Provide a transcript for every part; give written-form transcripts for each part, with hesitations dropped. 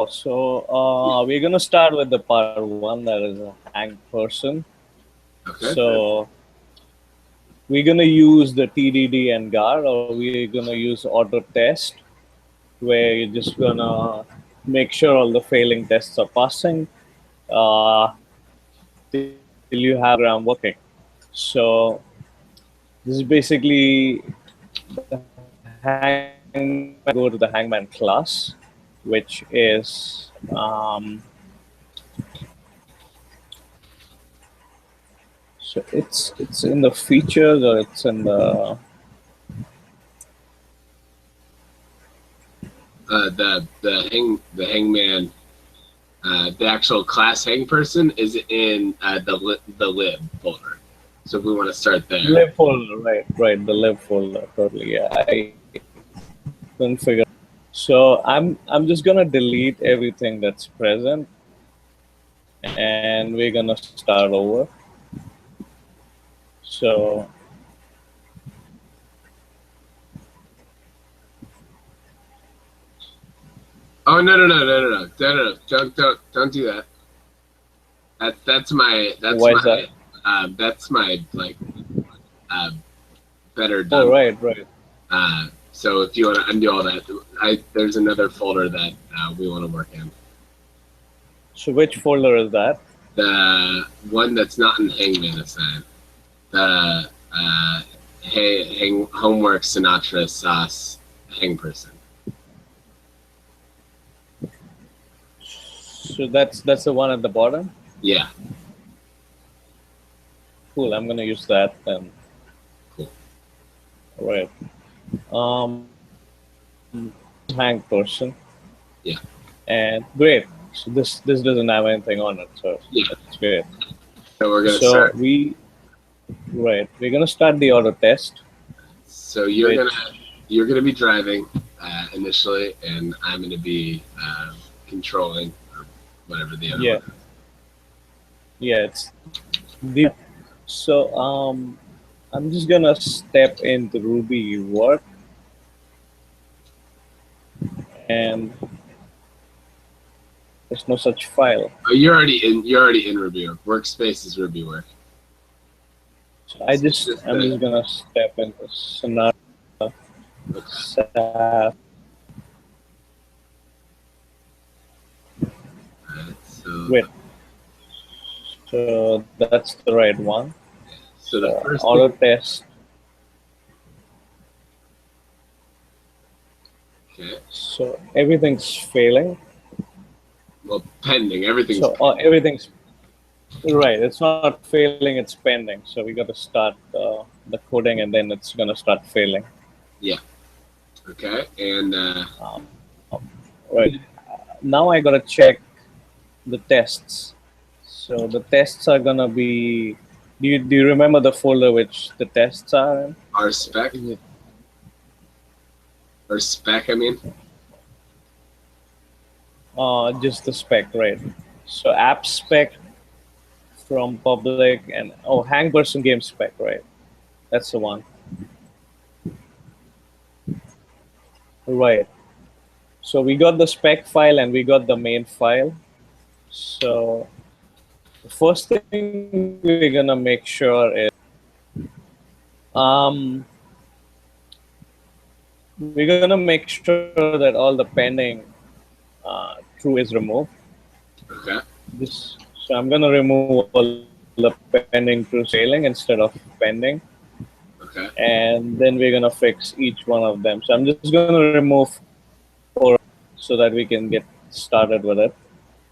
So we're gonna start with the part one, that is a hang person. Okay. So we're gonna use the TDD and GAR, or we're gonna use auto test, where you're just gonna make sure all the failing tests are passing till you have the program working. So this is basically the hangman. Go to the hangman class, which is so it's in the features, or it's in the hangman, the actual class hang person is in the lib folder. So if we want to start there. lib folder, right, the lib folder, totally. Yeah, I couldn't figure. So I'm just gonna delete everything that's present, and we're gonna start over. So Oh no! Don't do that. That's my why is that? that's my like better done. Oh, right. So if you want to undo all that, there's another folder that we want to work in. So which folder is that? The one that's not in Hangman assigned. The homework Sinatra sauce hang person. So that's the one at the bottom. Yeah. Cool. I'm gonna use that then. Cool. All right. Hang person. Yeah. And great. So this doesn't have anything on it, so yeah, that's great. So we're gonna start. We're gonna start the auto test. So you're gonna be driving initially, and I'm gonna be controlling, or whatever the other one is. Yeah, it's the. So I'm just gonna step into Ruby work, and there's no such file. Oh, you're already in Ruby work. Workspace is Ruby work. So I'm just gonna step into Sonata. Wait. So that's the right one. So the first auto test. Okay. So everything's failing. Well, pending. Everything's. So everything's right. It's not failing. It's pending. So we got to start the coding, and then it's gonna start failing. Yeah. Okay. And. Right. Now I gotta check the tests. So the tests are gonna be. Do you remember the folder which the tests are in? Our spec. Or spec, I mean. Just the spec, right? So app spec from public, and hang person game spec, right? That's the one. Right. So we got the spec file and we got the main file. So the first thing we're gonna make sure is we're gonna make sure that all the pending true is removed. Okay. So I'm gonna remove all the pending true failing instead of pending. Okay. And then we're gonna fix each one of them. So I'm just gonna remove 4 so that we can get started with it.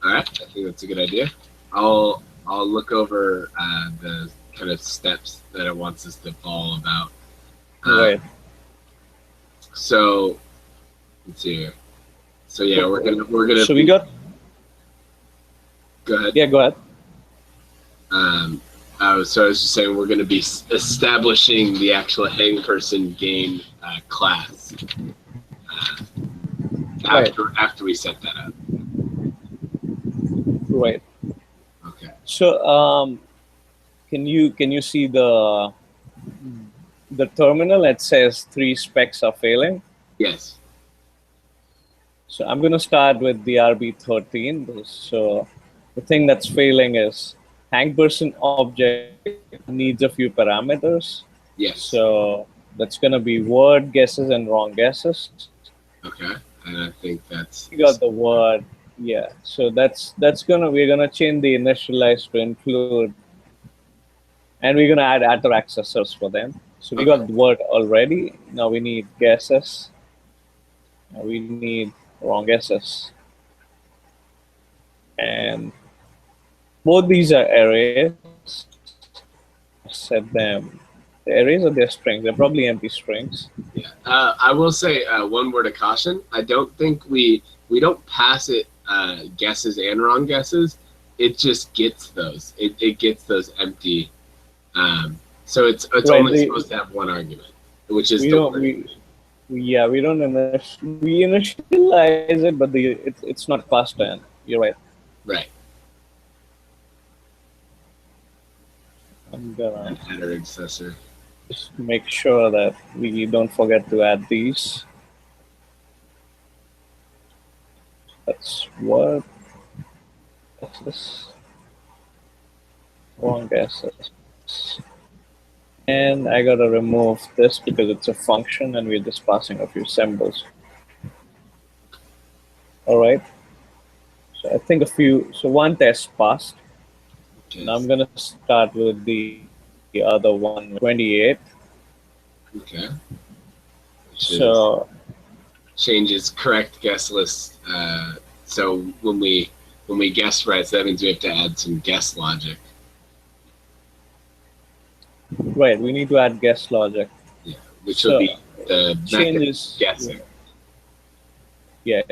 All right, I think that's a good idea. I'll look over the kind of steps that it wants us to follow about. Right. So let's see here. So yeah, we're gonna. So we got. Go ahead. Yeah, go ahead. So I was just saying we're going to be establishing the actual hang person game class after we set that up. Right. Okay. So can you see the terminal that says 3 specs are failing? Yes. So I'm going to start with the RB13. So the thing that's failing is hang person object needs a few parameters. Yes. So that's going to be word guesses and wrong guesses. Okay. And I think that's. We got the word. Yeah. So we're gonna change the initialize to include, and we're gonna add auto accessors for them. So we Okay. got the word already. Now we need guesses. Now we need wrong guesses. And both these are arrays. Set them. The arrays are their strings. They're probably empty strings. Yeah. I will say one word of caution. I don't think we don't pass it guesses and wrong guesses. It just gets those. It gets those empty. So it's Right, only supposed to have one argument, which is we the don't word. we don't we initialize it, but it's not passed in. You're right. Right. I'm gonna An header accessor. just make sure that we don't forget to add these. That's what. What's this? Wrong guesses. And I gotta remove this because it's a function and we're just passing a few symbols. All right. So I think so one test passed. Okay. Now I'm gonna start with the other one, 28. Okay. So changes correct guess list. So when we guess right, so that means we have to add some guess logic. right, we need to add guess logic. Yeah, which will be the changes method guessing. Yeah,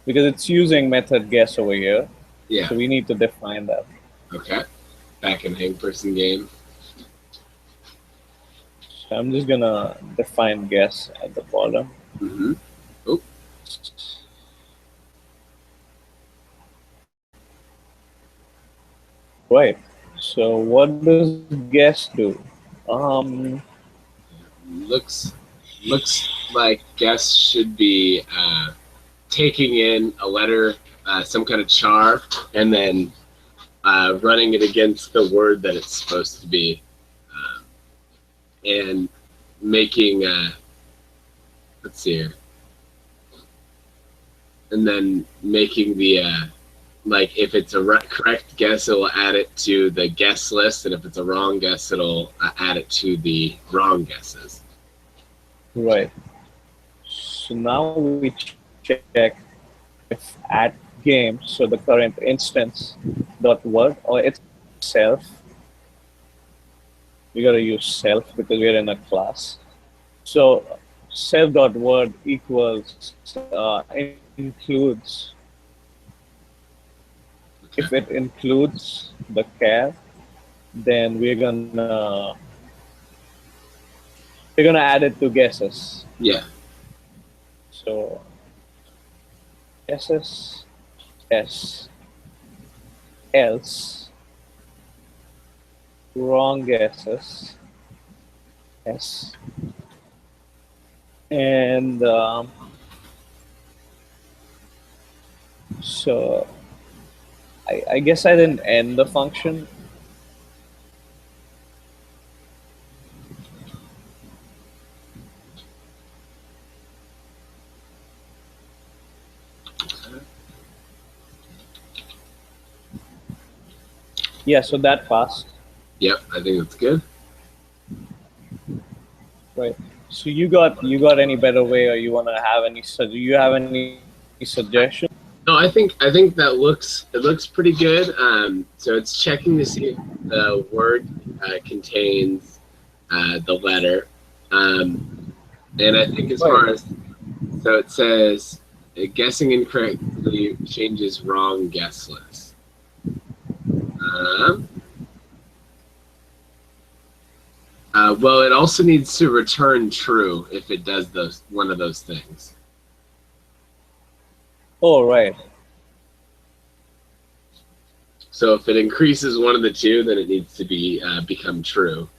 because it's using method guess over here. Yeah. So we need to define that. Okay. Back in hang person game. So I'm just gonna define guess at the bottom. Mm-hmm. Oh. Right. So what does guess do? Looks like guess should be taking in a letter, some kind of char, and then running it against the word that it's supposed to be, and making let's see here, and then making the like if it's a correct guess, it'll add it to the guess list, and if it's a wrong guess, it'll add it to the wrong guesses. Right. So now we check if at game, so the current instance dot word or itself. We gotta use self because we're in a class. So self dot word equals includes. Okay. If it includes the char, then we're gonna add it to guesses. Yeah. So guesses s else wrong guesses s and so I guess I didn't end the function. Yeah, so that passed. Yep, I think that's good. Right. So you got any better way, or you want to have any? So do you have any suggestions? No, I think that looks pretty good. So it's checking to see if the word contains the letter, and I think as far as so it says guessing incorrectly changes wrong guess list. Well, it also needs to return true if it does one of those things. Oh, right. So if it increases one of the two, then it needs to be become true.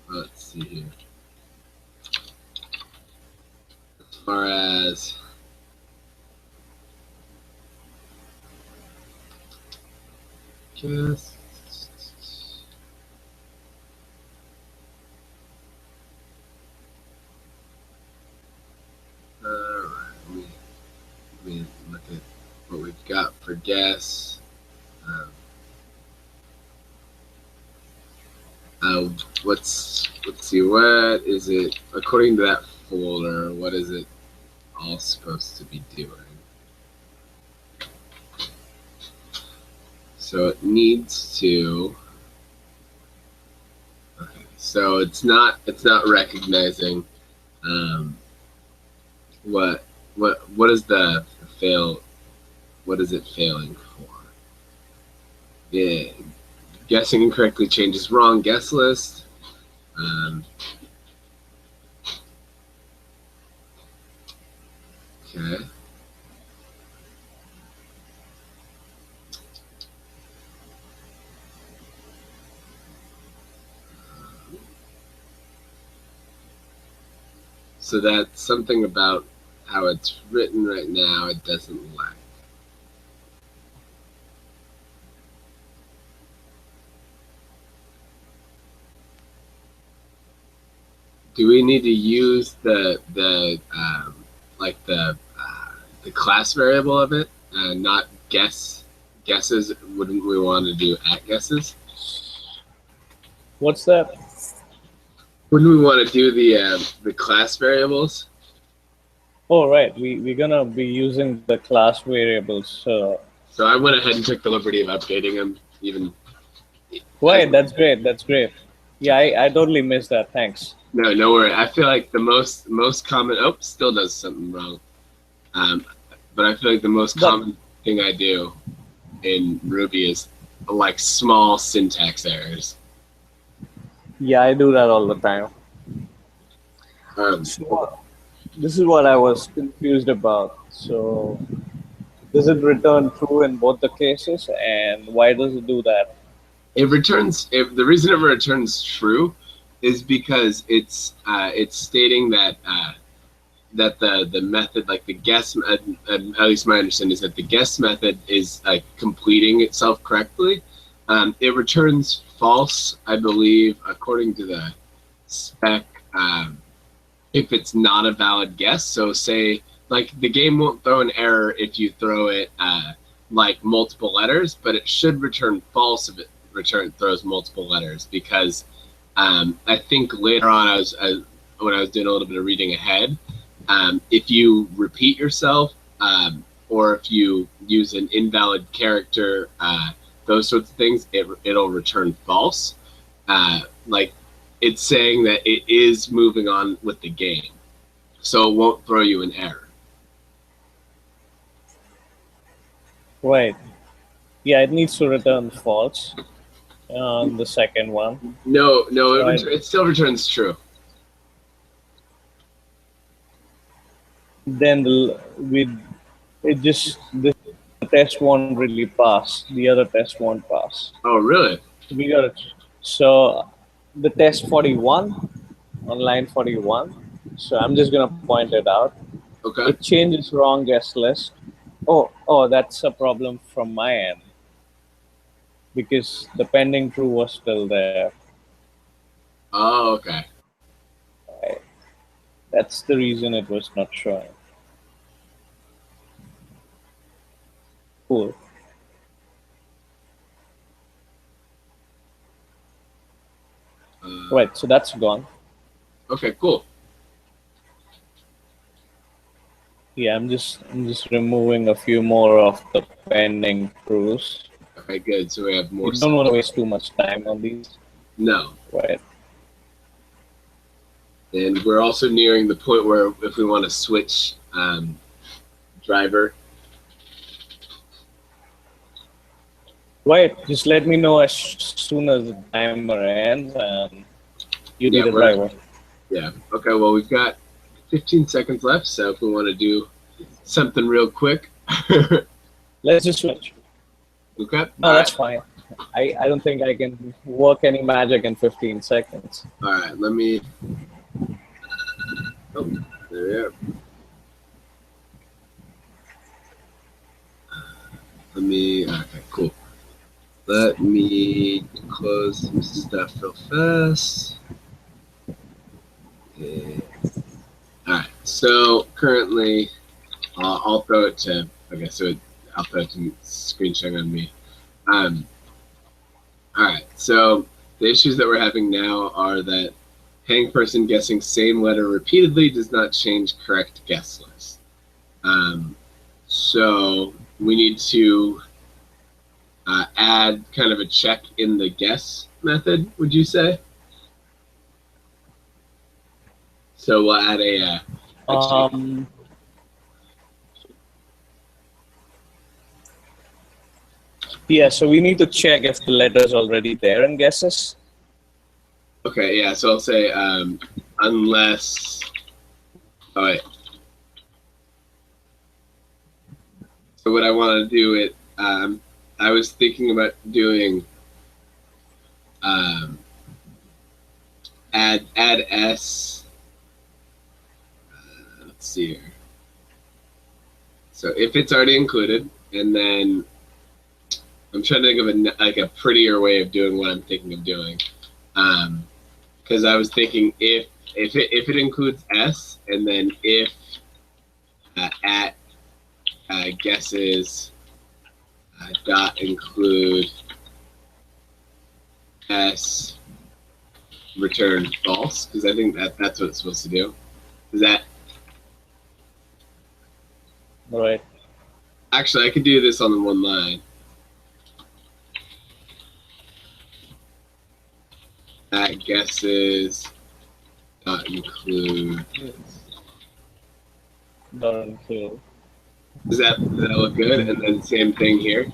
Let's see here. far as guess. Let me look at what we've got for guess. Let's see, what is it according to that folder? What is it all supposed to be doing? So it needs to. Okay, so it's not recognizing what is the fail? What is it failing for? Yeah, guessing incorrectly changes wrong guess list. Okay. So that's something about how it's written right now. It doesn't like. Do we need to use the class variable of it, not guesses? Wouldn't we want to do at guesses? What's that? Wouldn't we want to do the class variables? Oh, right. We're gonna be using the class variables. So I went ahead and took the liberty of updating them. Even. Right. That's great. That's great. Yeah, I totally missed that. Thanks. No worry. I feel like the most common. Oh, still does something wrong. But I feel like the most common thing I do in Ruby is like small syntax errors. Yeah, I do that all the time. So this is what I was confused about. So does it return true in both the cases, and why does it do that? It returns. The reason it returns true is because it's stating that that the method, like the guess, at least my understanding is that the guess method is completing itself correctly. It returns false, I believe, according to the spec, if it's not a valid guess. So say, like, the game won't throw an error if you throw it like multiple letters, but it should return false if it throws multiple letters, because I think later on when I was doing a little bit of reading ahead, if you repeat yourself or if you use an invalid character, those sorts of things, it'll return false. Like, it's saying that it is moving on with the game, so it won't throw you an error. Right. Yeah, it needs to return false on the second one. No, it still returns true. Then the test won't really pass. The other test won't pass. Oh, really? We got it. So the test 41 on line 41. So I'm just gonna point it out. Okay. It changes wrong guest list. Oh, that's a problem from my end, because the pending true was still there. Oh, okay. Right. That's the reason it was not showing. Cool. Right, so that's gone. Okay, cool. Yeah, I'm just removing a few more of the pending trues. Okay, good. So we have more. You don't want to waste too much time on these. No. Right. And we're also nearing the point where if we want to switch driver. Right. Just let me know as soon as the timer ends and you need a driver. Yeah. Okay. Well, we've got 15 seconds left, so if we want to do something real quick. Let's just switch. Okay. No, that's fine. I don't think I can work any magic in 15 seconds. All right. Let me. Oh, there we are. Okay, cool. Let me close some stuff real fast. Yeah. All right. So currently, I'll throw it to. Okay, so I'll throw it to screen sharing on me. All right. So the issues that we're having now are that hang person guessing same letter repeatedly does not change correct guess list. So we need to add kind of a check in the guess method, would you say? So we'll add a check. Yeah, so we need to check if the letter is already there in guesses. Okay, yeah, so I'll say unless, all right. So what I want to do it, I was thinking about doing add s. Let's see here. So if it's already included, and then I'm trying to think of a prettier way of doing what I'm thinking of doing, because I was thinking if it includes s, and then if at guesses dot include s return false, because I think that's what it's supposed to do. Is that right? Actually, I could do this on the one line. At guesses dot include. Dot include. Does that look good? And then same thing here.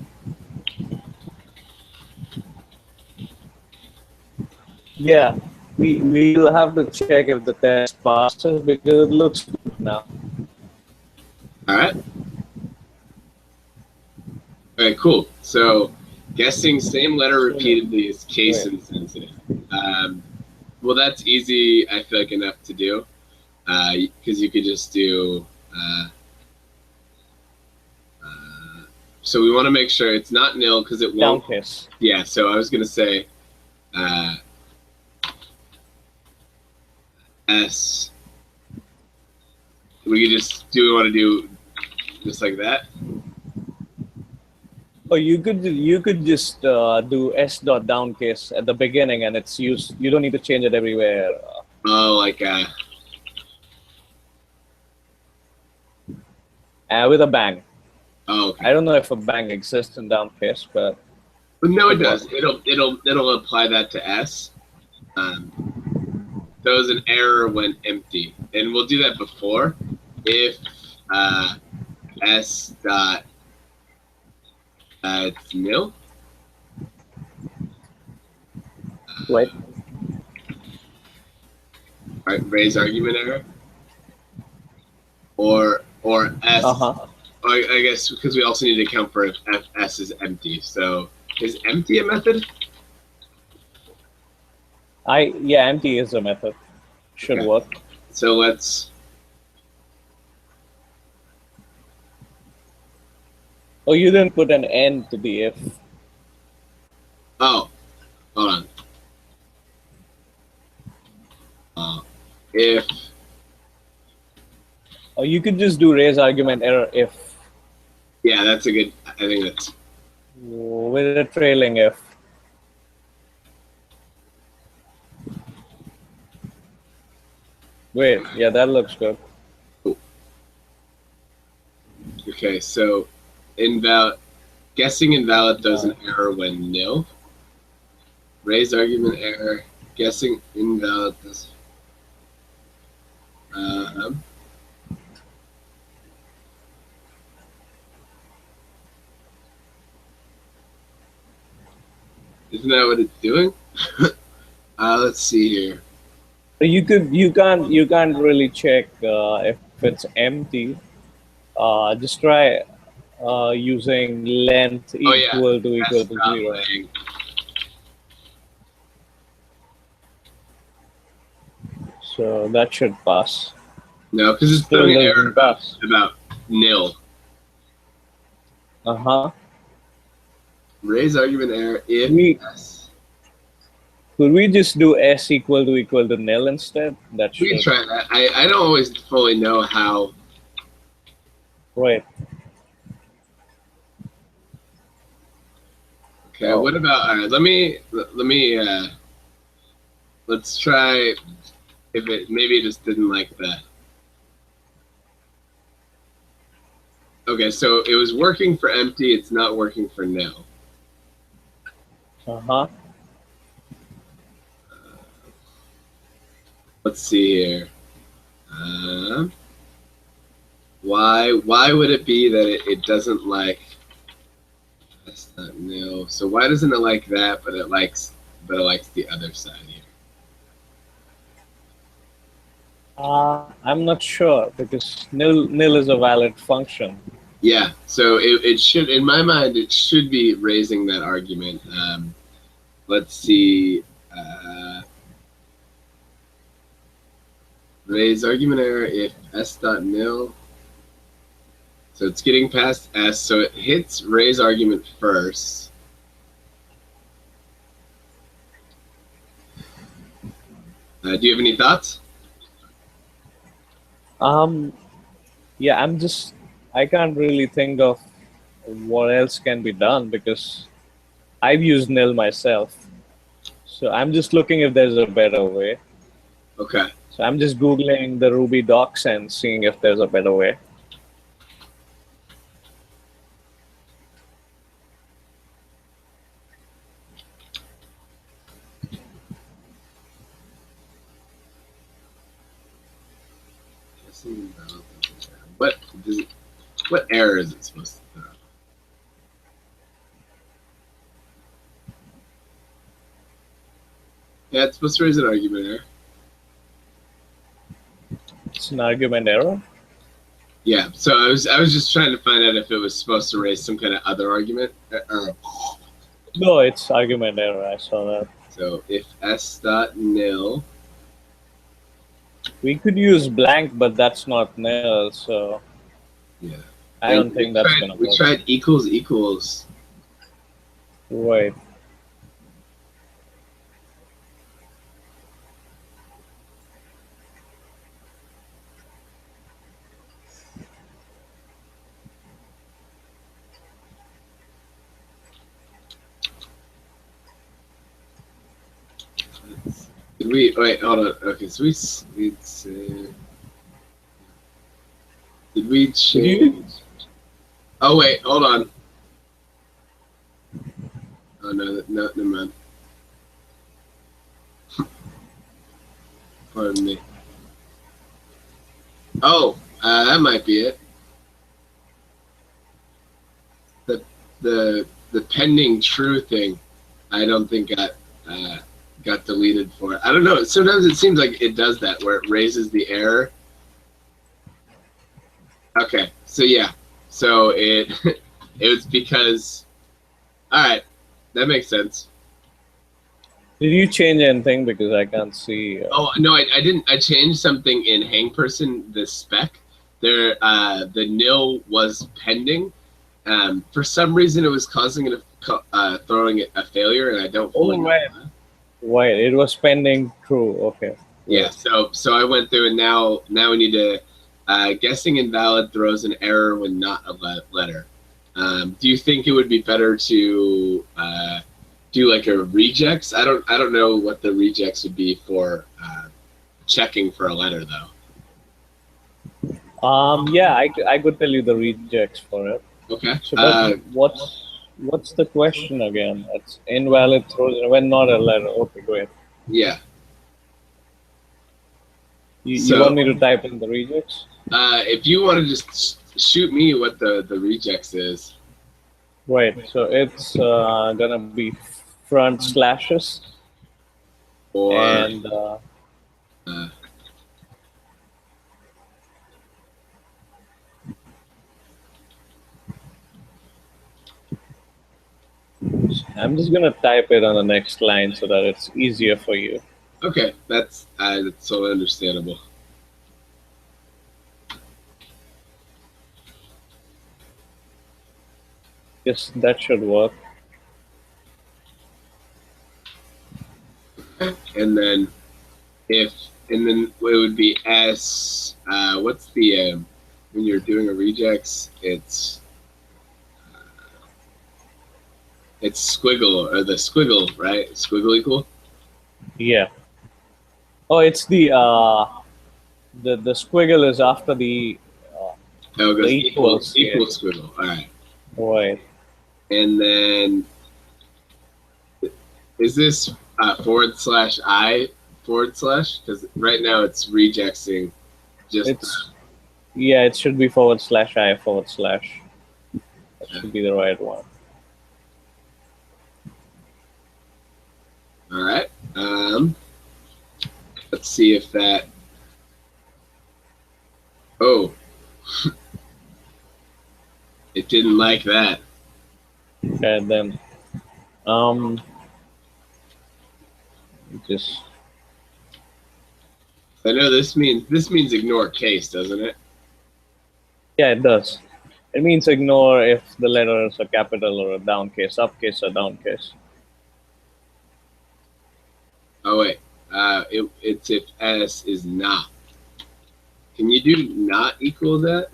Yeah, we'll have to check if the test passes because it looks good now. All right. All right, cool. So guessing same letter repeatedly is case insensitive. Well, that's easy, I feel like, enough to do, because you could just do, so we want to make sure it's not nil because it won't. Down case. Yeah, so I was going to say S. We want to do just like that? Oh, you could just do s dot down case at the beginning, and it's used. You don't need to change it everywhere. Oh, like with a bang. Oh, okay. I don't know if a bang exists in down case, but no, it does. It'll apply that to s. There was an error when empty, and we'll do that before if s dot it's nil. right. Raise argument error, or s. I guess because we also need to account for if s is empty. So is empty a method? Yeah, empty is a method. Should work. So let's. Oh, you didn't put an end to the if. Oh, hold on. If. Oh, you could just do raise argument error if. Yeah, that's a good. I think that's. With a trailing if. Wait, yeah, that looks good. Cool. Okay, so guessing invalid throws an error when nil. Raise argument error. Guessing invalid this. Isn't that what it's doing? Let's see here. You can't really check if it's empty. Just try using length equal to 0. So that should pass. No, because it's throwing an error about nil. Raise argument error if We S. could we just do S equal to nil instead? That We can should try that. I don't always fully know how. right. Okay, Oh, what about, all right, let's try if it, maybe it just didn't like that. Okay, so it was working for empty, it's not working for nil. uh-huh. Let's see here. Why would it be that it doesn't like, that's not nil. So why doesn't it like that, but it likes the other side here? I'm not sure because nil is a valid function. Yeah, so it should, in my mind, it should be raising that argument. Let's see. Raise argument error if s dot nil. So it's getting past s, so it hits raise argument first. Do you have any thoughts? Yeah, I can't really think of what else can be done because I've used nil myself. So I'm just looking if there's a better way. Okay. So I'm just Googling the Ruby docs and seeing if there's a better way. What does it, what error is it supposed to throw? Yeah, it's supposed to raise an argument error. It's an argument error. Yeah, so I was just trying to find out if it was supposed to raise some kind of other argument. No, it's argument error. I saw that. So if s dot nil. We could use blank, but that's not nil, so Yeah. I don't think that's gonna work. We tried equals equals. Right. Did we wait? Hold on. Okay, so did we change? Oh wait, hold on. Oh no, never mind. Pardon me. Oh, that might be it. The pending true thing, I don't think got deleted for it. I don't know. Sometimes it seems like it does that where it raises the error. Okay, so yeah, so it it was because. All right, that makes sense. Did you change anything? Because I can't see. Oh no, I didn't. I changed something in hang person. The spec there, the nil was pending. For some reason, it was causing it throwing it a failure, and I don't fully know. Right, it was pending true. Okay. Yeah. So I went through, and now we need to. Guessing invalid throws an error when not a letter. Do you think it would be better to do like a rejects? I don't know what the rejects would be for checking for a letter though. Yeah, I could tell you the rejects for it. Okay. So what's the question again? It's invalid throws when not a letter. Okay, great. Yeah. You want me to type in the rejects? If you want to just shoot me what the rejects is. Right. So it's gonna be front slashes or and I'm just gonna type it on the next line so that it's easier for you. Okay, that's so understandable. Yes, that should work. and then it would be S. What's the when you're doing a regex? It's squiggle, or the squiggle, right? Squiggle equal. Yeah. Oh, it's the squiggle is after the Oh, it goes equals. equal squiggle. All right. Right. And then is this /I/? Because right now it's rejecting just. Yeah, it should be /I/. That should be the right one. All right. Let's see if that. Oh, it didn't like that. Okay, then just. I know this means ignore case, doesn't it? Yeah, it does. It means ignore if the letter is a capital or a downcase, upcase or downcase. Oh wait, it's if S is not. Can you do not equal that?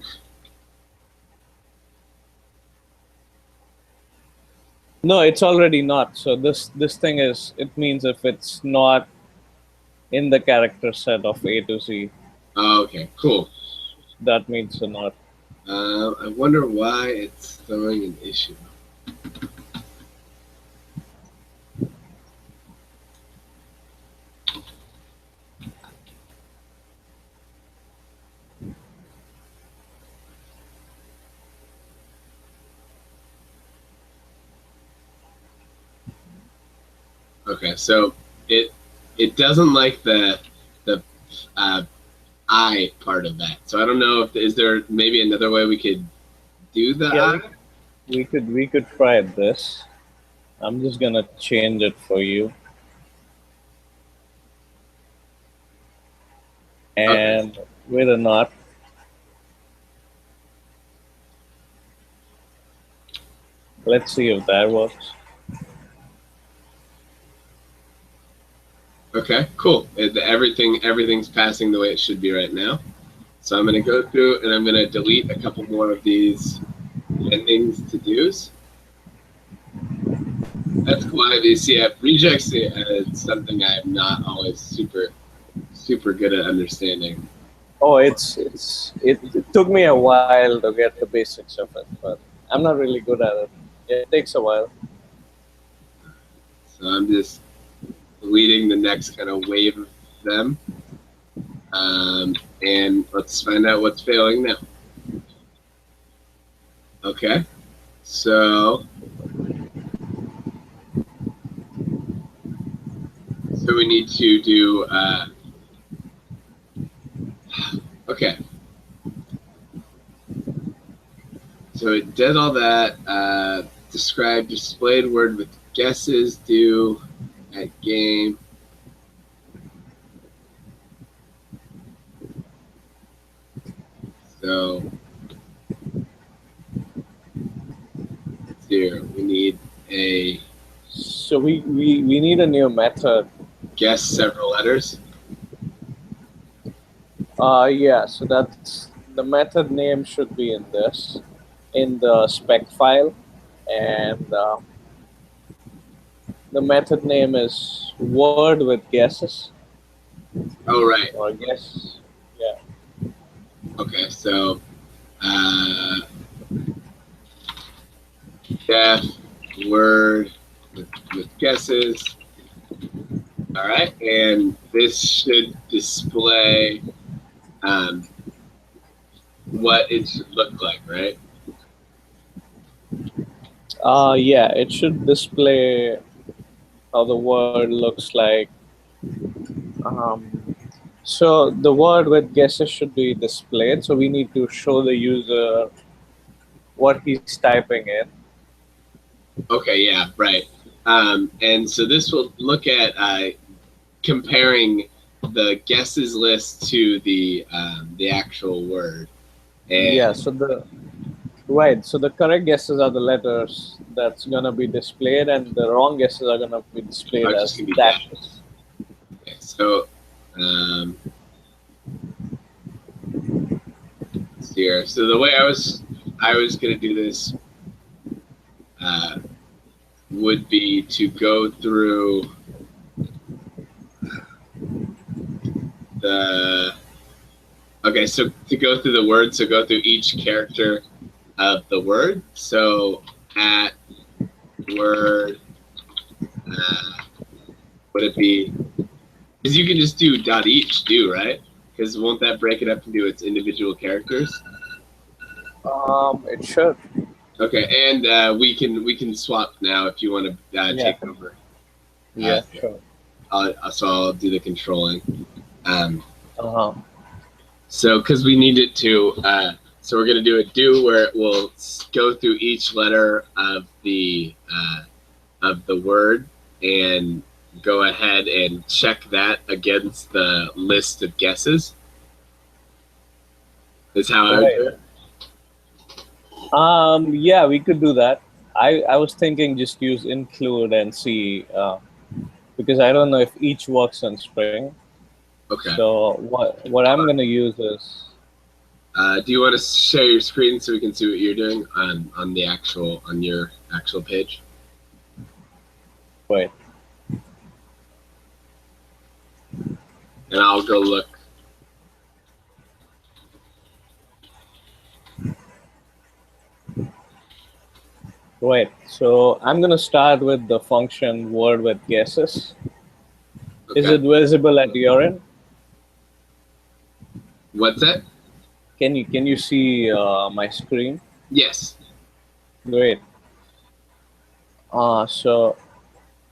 No, it's already not. So this thing is, it means if it's not in the character set of A to Z. Oh, okay, cool. That means a not. I wonder why it's throwing an issue. Okay, so it doesn't like the I part of that. So I don't know if is there maybe another way we could do the I? We could try this. I'm just gonna change it for you. And with a not. Let's see if that works. Okay, cool. Everything's passing the way it should be right now. So I'm going to go through and I'm going to delete a couple more of these endings to do's. That's cool. Yeah, rejects is something I'm not always super good at understanding. Oh, it took me a while to get the basics of it, but I'm not really good at it. It takes a while. So I'm just deleting the next kind of wave of them. And let's find out what's failing now. Okay, so we need to do, okay. So it did all that, describe displayed word with guesses, do at game. So here we need a. So we need a new method. Guess several letters. Yeah. So that's the method name should be in this, in the spec file, and the method name is word with guesses. Oh right. Or guess. Yeah. Okay, so def word with guesses. All right, and this should display what it should look like, right? Yeah, it should display how the word looks like. So the word with guesses should be displayed. So we need to show the user what he's typing in. Okay, yeah, right. And so this will look at comparing the guesses list to the actual word. And yeah. So the correct guesses are the letters that's gonna be displayed, and the wrong guesses are gonna be displayed as dashes. So, let's see here. So the way I was gonna do this would be to go through the. Okay, so to go through the word, so go through each character of the word. So at word, would it be? Because you can just do dot each, right? Because won't that break it up into its individual characters? It should. Okay, and we can swap now if you want to take over. Yeah, sure. So I'll do the controlling. Uh-huh. So because we need it to, so we're gonna do a do where it will go through each letter of the word and go ahead and check that against the list of guesses. Is how I would do it. Yeah, we could do that. I was thinking just use include and see, because I don't know if each works on Spring. Okay. So what I'm gonna use is. Do you want to share your screen so we can see what you're doing on your actual page? Wait. And I'll go look. Wait. So I'm gonna start with the function word with guesses. Okay. Is it visible at your end? What's that? Can you see my screen? Yes. Great. So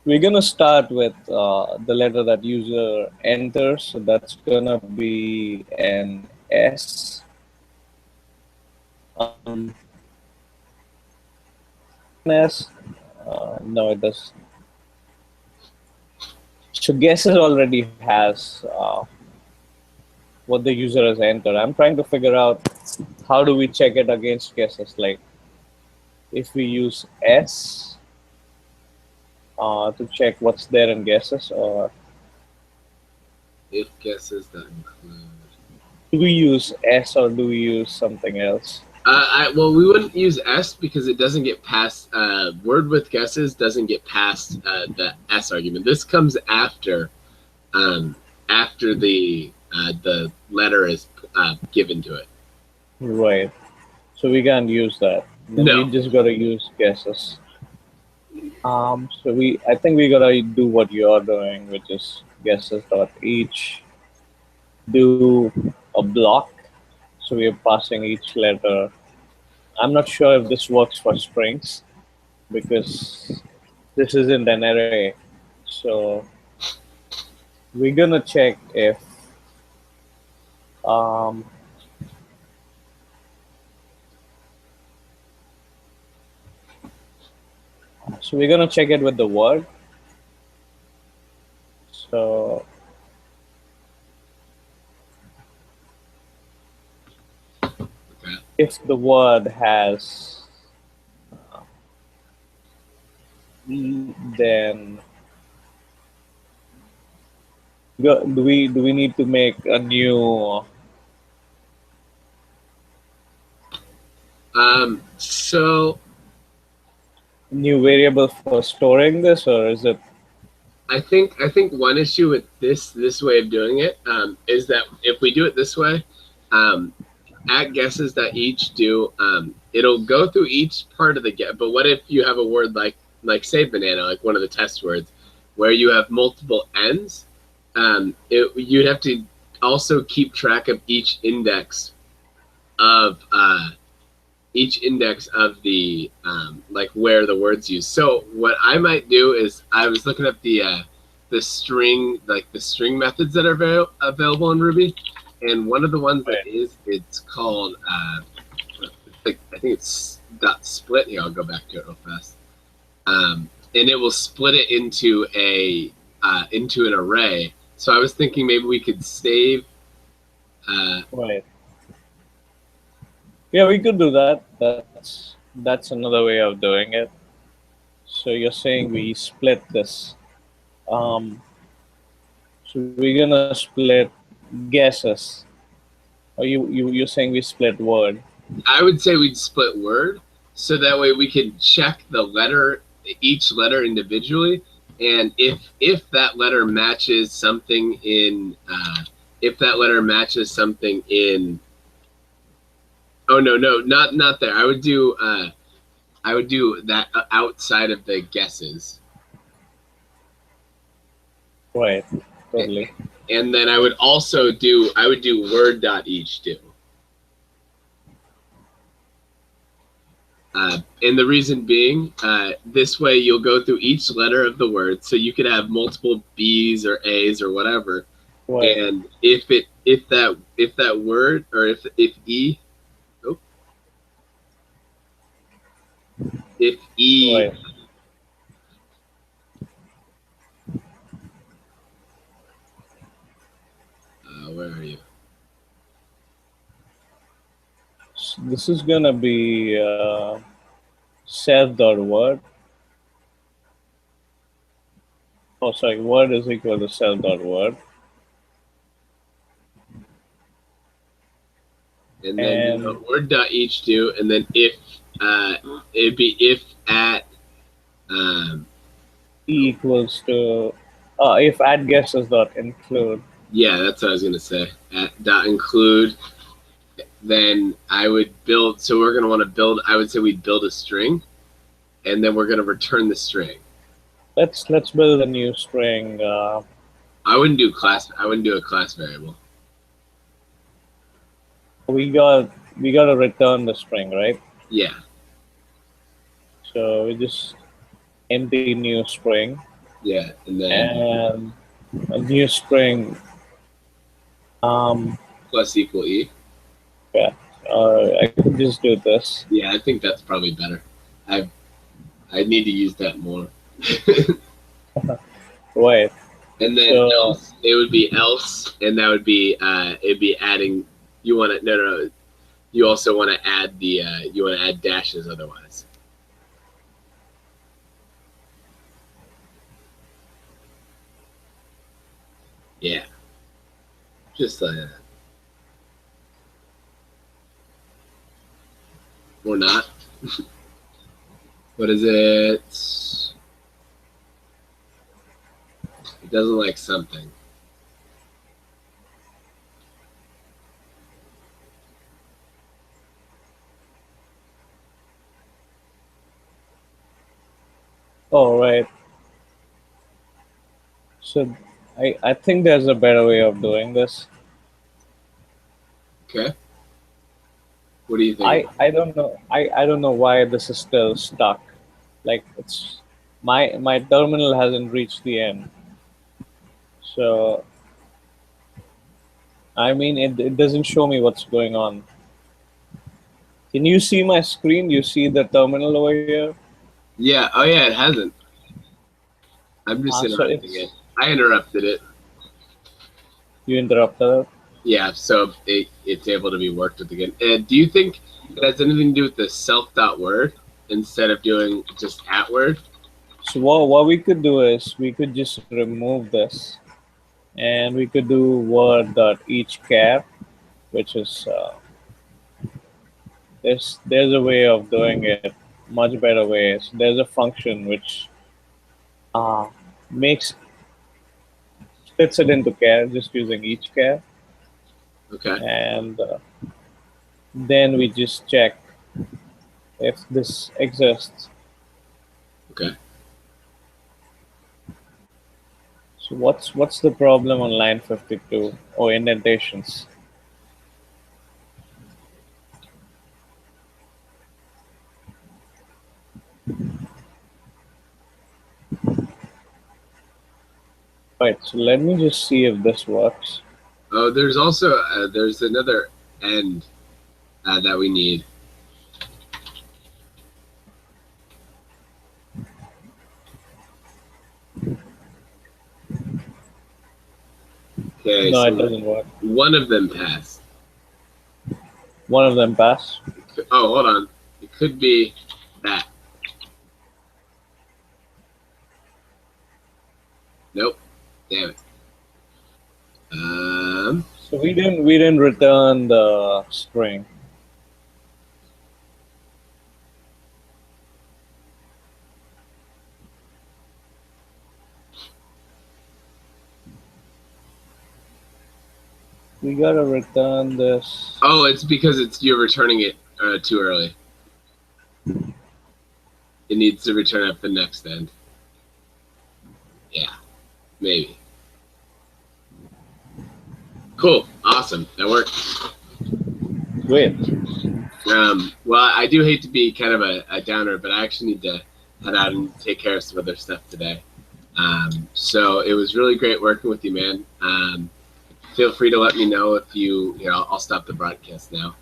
we're gonna start with the letter that user enters. So that's gonna be an S. S. No, it does. So guesses already has what the user has entered. I'm trying to figure out how do we check it against guesses. Like if we use S to check what's there in guesses, or if guesses that include. Do we use S or do we use something else? Well, we wouldn't use S because it doesn't get past word with guesses doesn't get past the S argument. This comes after the letter is given to it. Right. So we can't use that. Then No. We just gotta use guesses. So I think we gotta do what you're doing, which is guesses dot each do a block. So we are passing each letter. I'm not sure if this works for strings because this isn't an array. So we're gonna check if so we're gonna check it with the word. So if the word has then do we need to make a new so new variable for storing this, or is it? I think one issue with this way of doing it is that if we do it this way, at guesses that each do, it'll go through each part of the guess. But what if you have a word like say banana, like one of the test words, where you have multiple N's? You'd have to also keep track of each index of the like where the word's used. So what I might do is I was looking up the string methods that are available in Ruby, and one of the ones that it's called I think it's .split. Here, I'll go back to it real fast. And it will split it into an array. So I was thinking maybe we could save. Right. Yeah, we could do that. That's another way of doing it. So you're saying we split this. So So we're gonna split guesses. Or you're saying we split word? I would say we'd split word, so that way we could check the letter, each letter individually, and if that letter matches something in, if that letter matches something in, oh no, not there. I would do that outside of the guesses. Right. Totally. And then I would also do word dot each do. And the reason being, this way you'll go through each letter of the word, so you could have multiple B's or A's or whatever. Right. And if that word, or if E, oh, if E, Right. where are you? So this is gonna be self dot word. Oh, sorry. Word is equal to self dot word. And then word dot each do, and then if it'd be if at E equals to if add guesses dot include. yeah, that's what I was gonna say. At dot include, then I would build. So we're gonna want to build. I would say we'd build a string, and then we're gonna return the string. Let's build a new string. I wouldn't do class. I wouldn't do a class variable. We got to return the string, right? Yeah. So we just empty new string. Yeah, and then And a new string. plus equal E. Yeah. I could just do this. Yeah, I think that's probably better. I need to use that more. Right. And then So, else, it would be else, and that would be it'd be adding. You want to no. You also want to add the you want to add dashes otherwise. Yeah, just like that. Or not. What is it? It doesn't like something. oh right. So I think there's a better way of doing this. Okay. What do you think? I don't know. I don't know why this is still stuck. Like it's my terminal hasn't reached the end. So I mean it doesn't show me what's going on. Can you see my screen? You see the terminal over here? Yeah. Oh yeah, it hasn't. I'm just So interrupting it. I interrupted it. you interrupted it. Yeah, so it's able to be worked with again. And do you think it has anything to do with the self.word instead of doing just at word? So what we could do is we could just remove this, and we could do word dot each char, which is there's a way of doing it, much better ways. There's a function which uh, makes splits it into char just using each char, Okay. and then we just check if this exists. Okay. So what's the problem on line 52? Oh, indentations. Right. So let me just see if this works. Oh, there's also there's another end that we need. Okay, No, so it doesn't work. one of them passed. One of them passed. Oh, hold on. It could be that. Nope. Damn it. So we didn't return the string. We gotta return this. Oh, it's because you're returning it too early. It needs to return at the next end. Yeah, maybe. Cool, awesome, that worked. Great. Well, I do hate to be kind of a downer, but I actually need to head out and take care of some other stuff today. So it was really great working with you, man. Feel free to let me know if you know, I'll stop the broadcast now.